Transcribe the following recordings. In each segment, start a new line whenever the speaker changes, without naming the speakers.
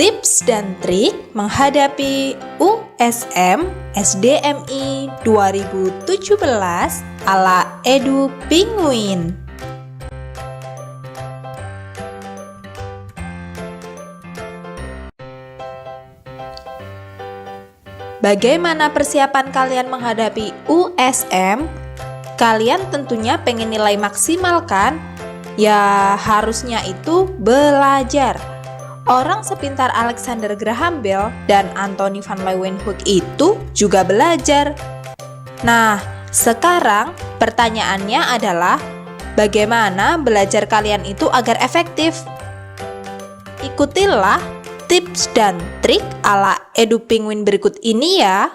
Tips dan trik menghadapi USM SDMI 2017 ala Edu Penguin. Bagaimana persiapan kalian menghadapi USM? Kalian tentunya pengen nilai maksimal kan? Ya harusnya itu belajar. Orang sepintar Alexander Graham Bell dan Anthony van Leeuwenhoek itu juga belajar. Nah, sekarang pertanyaannya adalah bagaimana belajar kalian itu agar efektif? Ikutilah tips dan trik ala Edu Penguin berikut ini ya.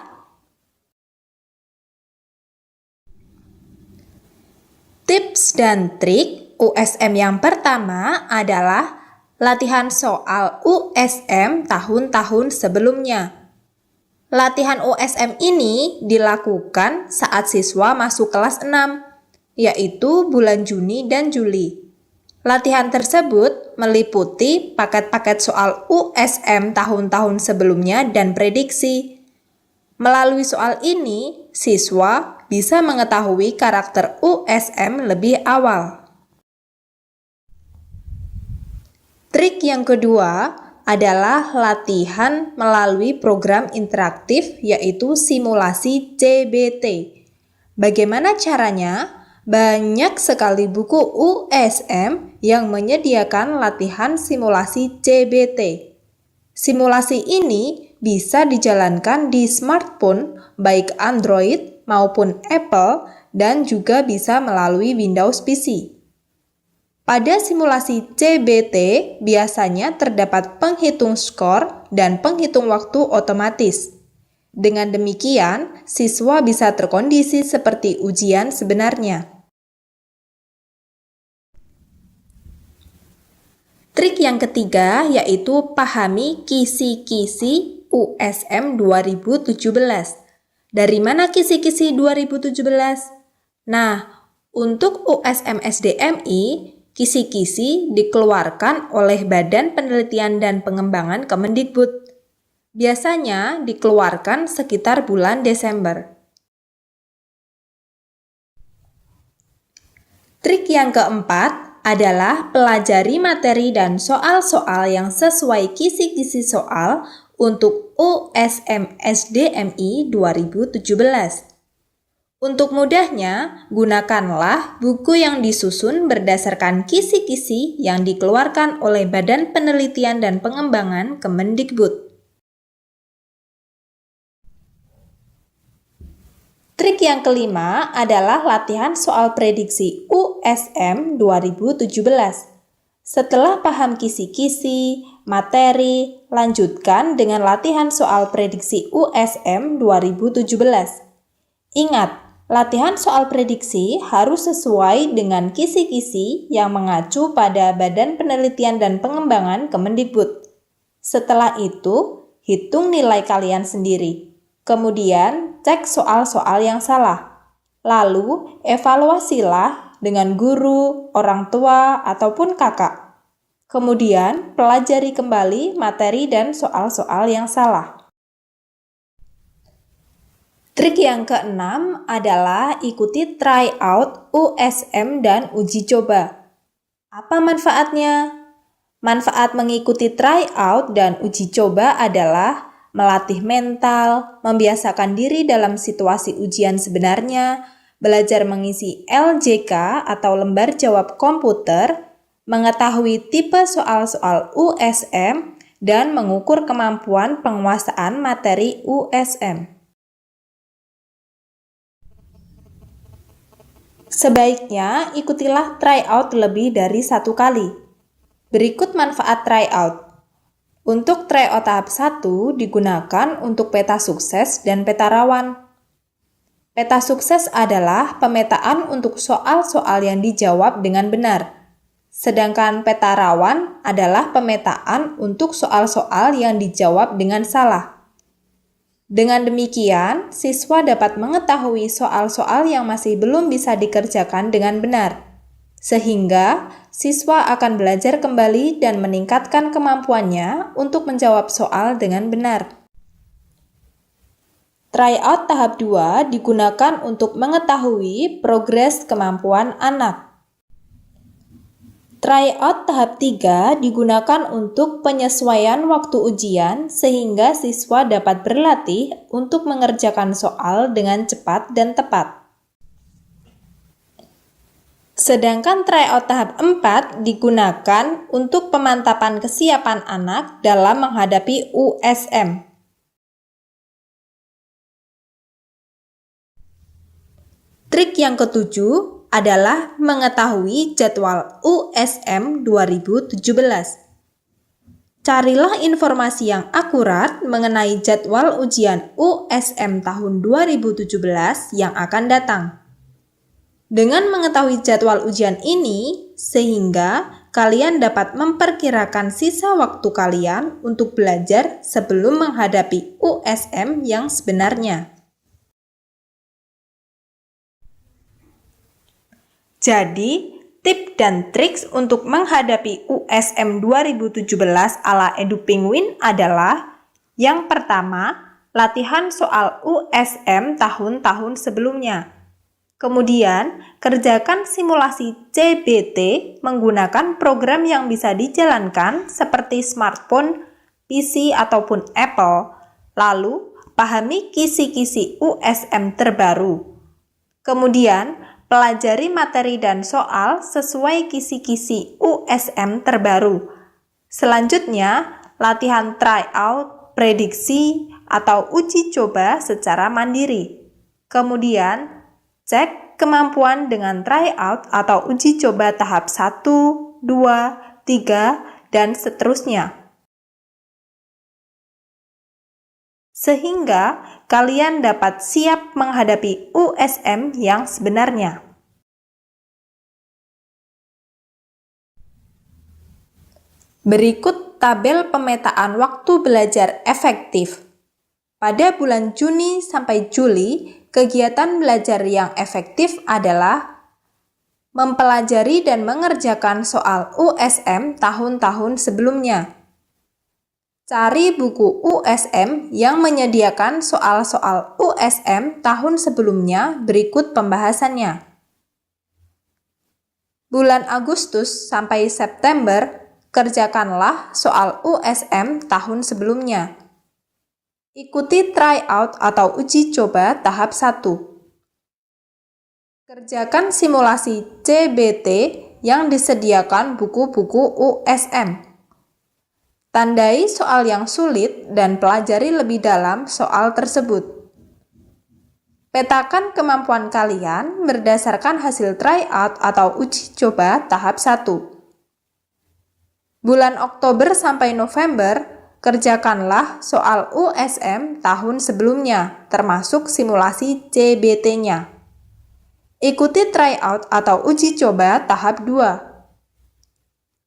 Tips dan trik USM yang pertama adalah latihan soal USM tahun-tahun sebelumnya. Latihan USM ini dilakukan saat siswa masuk kelas 6, yaitu bulan Juni dan Juli. Latihan tersebut meliputi paket-paket soal USM tahun-tahun sebelumnya dan prediksi. Melalui soal ini, siswa bisa mengetahui karakter USM lebih awal. Trik yang kedua adalah latihan melalui program interaktif yaitu simulasi CBT. Bagaimana caranya? Banyak sekali buku USM yang menyediakan latihan simulasi CBT. Simulasi ini bisa dijalankan di smartphone baik Android maupun Apple dan juga bisa melalui Windows PC. Pada simulasi CBT, biasanya terdapat penghitung skor dan penghitung waktu otomatis. Dengan demikian, siswa bisa terkondisi seperti ujian sebenarnya. Trik yang ketiga yaitu pahami kisi-kisi USM 2017. Dari mana kisi-kisi 2017? Nah, untuk USM SDMI, kisi-kisi dikeluarkan oleh Badan Penelitian dan Pengembangan Kemendikbud. Biasanya dikeluarkan sekitar bulan Desember. Trik yang keempat adalah pelajari materi dan soal-soal yang sesuai kisi-kisi soal untuk USM SDMI 2017. Untuk mudahnya, gunakanlah buku yang disusun berdasarkan kisi-kisi yang dikeluarkan oleh Badan Penelitian dan Pengembangan Kemendikbud. Trik yang kelima adalah latihan soal prediksi USM 2017. Setelah paham kisi-kisi, materi, lanjutkan dengan latihan soal prediksi USM 2017. Ingat, latihan soal prediksi harus sesuai dengan kisi-kisi yang mengacu pada Badan Penelitian dan Pengembangan Kemendikbud. Setelah itu, hitung nilai kalian sendiri. Kemudian, cek soal-soal yang salah. Lalu, evaluasilah dengan guru, orang tua, ataupun kakak. Kemudian, pelajari kembali materi dan soal-soal yang salah. Trik yang keenam adalah ikuti tryout USM dan uji coba. Apa manfaatnya? Manfaat mengikuti tryout dan uji coba adalah melatih mental, membiasakan diri dalam situasi ujian sebenarnya, belajar mengisi LJK atau lembar jawab komputer, mengetahui tipe soal-soal USM, dan mengukur kemampuan penguasaan materi USM. Sebaiknya ikutilah tryout lebih dari 1 kali. Berikut manfaat tryout. Untuk tryout tahap 1 digunakan untuk peta sukses dan peta rawan. Peta sukses adalah pemetaan untuk soal-soal yang dijawab dengan benar. Sedangkan peta rawan adalah pemetaan untuk soal-soal yang dijawab dengan salah. Dengan demikian, siswa dapat mengetahui soal-soal yang masih belum bisa dikerjakan dengan benar. sehingga siswa akan belajar kembali dan meningkatkan kemampuannya untuk menjawab soal dengan benar. Tryout tahap 2 digunakan untuk mengetahui progres kemampuan anak. Tryout tahap 3 digunakan untuk penyesuaian waktu ujian sehingga siswa dapat berlatih untuk mengerjakan soal dengan cepat dan tepat. Sedangkan tryout tahap 4 digunakan untuk pemantapan kesiapan anak dalam menghadapi USM. Trik yang ketujuh adalah mengetahui jadwal USM 2017. Carilah informasi yang akurat mengenai jadwal ujian USM tahun 2017 yang akan datang. Dengan mengetahui jadwal ujian ini, sehingga kalian dapat memperkirakan sisa waktu kalian untuk belajar sebelum menghadapi USM yang sebenarnya. Jadi, tip dan trik untuk menghadapi USM 2017 ala EduPenguin adalah: yang pertama, latihan soal USM tahun-tahun sebelumnya. Kemudian, kerjakan simulasi CBT menggunakan program yang bisa dijalankan seperti smartphone, PC, ataupun Apple. Lalu, pahami kisi-kisi USM terbaru. Kemudian, pelajari materi dan soal sesuai kisi-kisi USM terbaru. Selanjutnya, latihan tryout, prediksi, atau uji coba secara mandiri. Kemudian, cek kemampuan dengan tryout atau uji coba tahap 1, 2, 3, dan seterusnya. Sehingga kalian dapat siap menghadapi USM yang sebenarnya. Berikut tabel pemetaan waktu belajar efektif. Pada bulan Juni sampai Juli, kegiatan belajar yang efektif adalah mempelajari dan mengerjakan soal USM tahun-tahun sebelumnya. Cari buku USM yang menyediakan soal-soal USM tahun sebelumnya, berikut pembahasannya. Bulan Agustus sampai September, kerjakanlah soal USM tahun sebelumnya. Ikuti tryout atau uji coba tahap 1. Kerjakan simulasi CBT yang disediakan buku-buku USM. Tandai soal yang sulit dan pelajari lebih dalam soal tersebut. Petakan kemampuan kalian berdasarkan hasil tryout atau uji coba tahap 1. Bulan Oktober sampai November, kerjakanlah soal USM tahun sebelumnya, termasuk simulasi CBT-nya. Ikuti tryout atau uji coba tahap 2.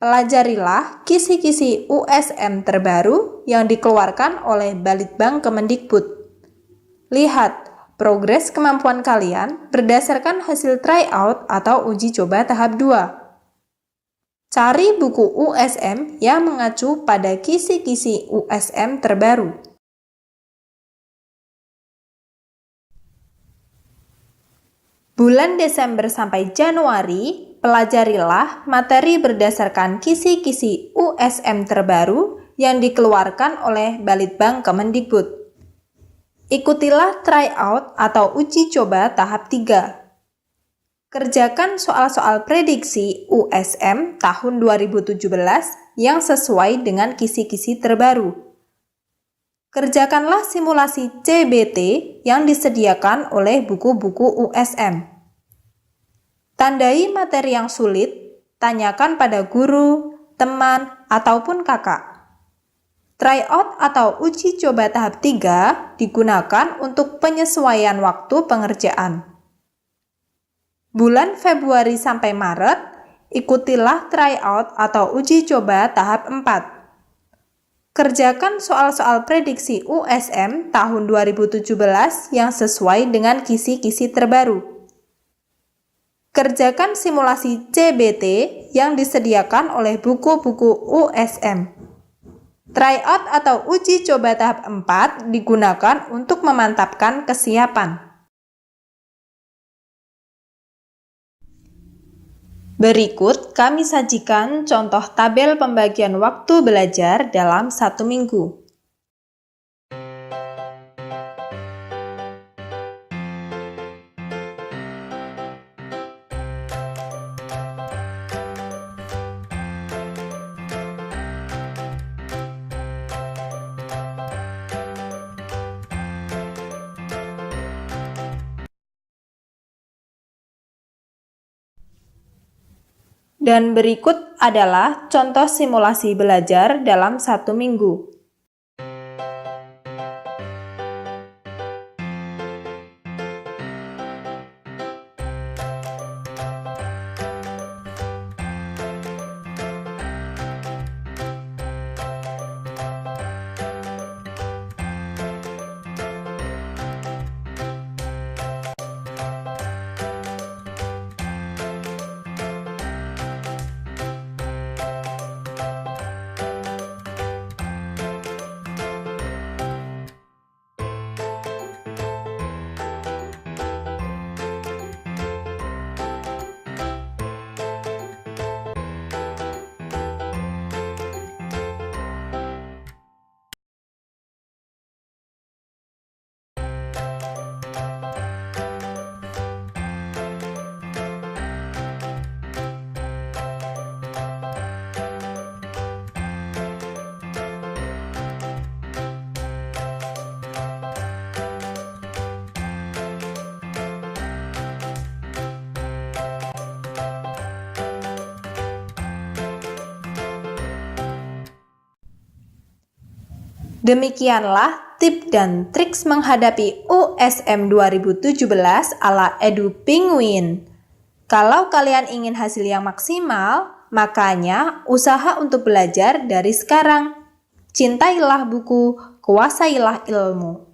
Pelajarilah kisi-kisi USM terbaru yang dikeluarkan oleh Balitbang Kemendikbud. Lihat progres kemampuan kalian berdasarkan hasil tryout atau uji coba tahap 2. Cari buku USM yang mengacu pada kisi-kisi USM terbaru. Bulan Desember sampai Januari, pelajarilah materi berdasarkan kisi-kisi USM terbaru yang dikeluarkan oleh Balitbang Kemendikbud. Ikutilah tryout atau uji coba tahap 3. Kerjakan soal-soal prediksi USM tahun 2017 yang sesuai dengan kisi-kisi terbaru. Kerjakanlah simulasi CBT yang disediakan oleh buku-buku USM. Tandai materi yang sulit, tanyakan pada guru, teman, ataupun kakak. Tryout atau uji coba tahap 3 digunakan untuk penyesuaian waktu pengerjaan. Bulan Februari sampai Maret, ikutilah tryout atau uji coba tahap 4. Kerjakan soal-soal prediksi USM tahun 2017 yang sesuai dengan kisi-kisi terbaru. Kerjakan simulasi CBT yang disediakan oleh buku-buku USM. Tryout atau uji coba tahap 4 digunakan untuk memantapkan kesiapan. Berikut kami sajikan contoh tabel pembagian waktu belajar dalam 1 minggu. Dan berikut adalah contoh simulasi belajar dalam 1 minggu. Demikianlah tip dan triks menghadapi USM 2017 ala Edu Penguin. Kalau kalian ingin hasil yang maksimal, makanya usaha untuk belajar dari sekarang. Cintailah buku, kuasailah ilmu.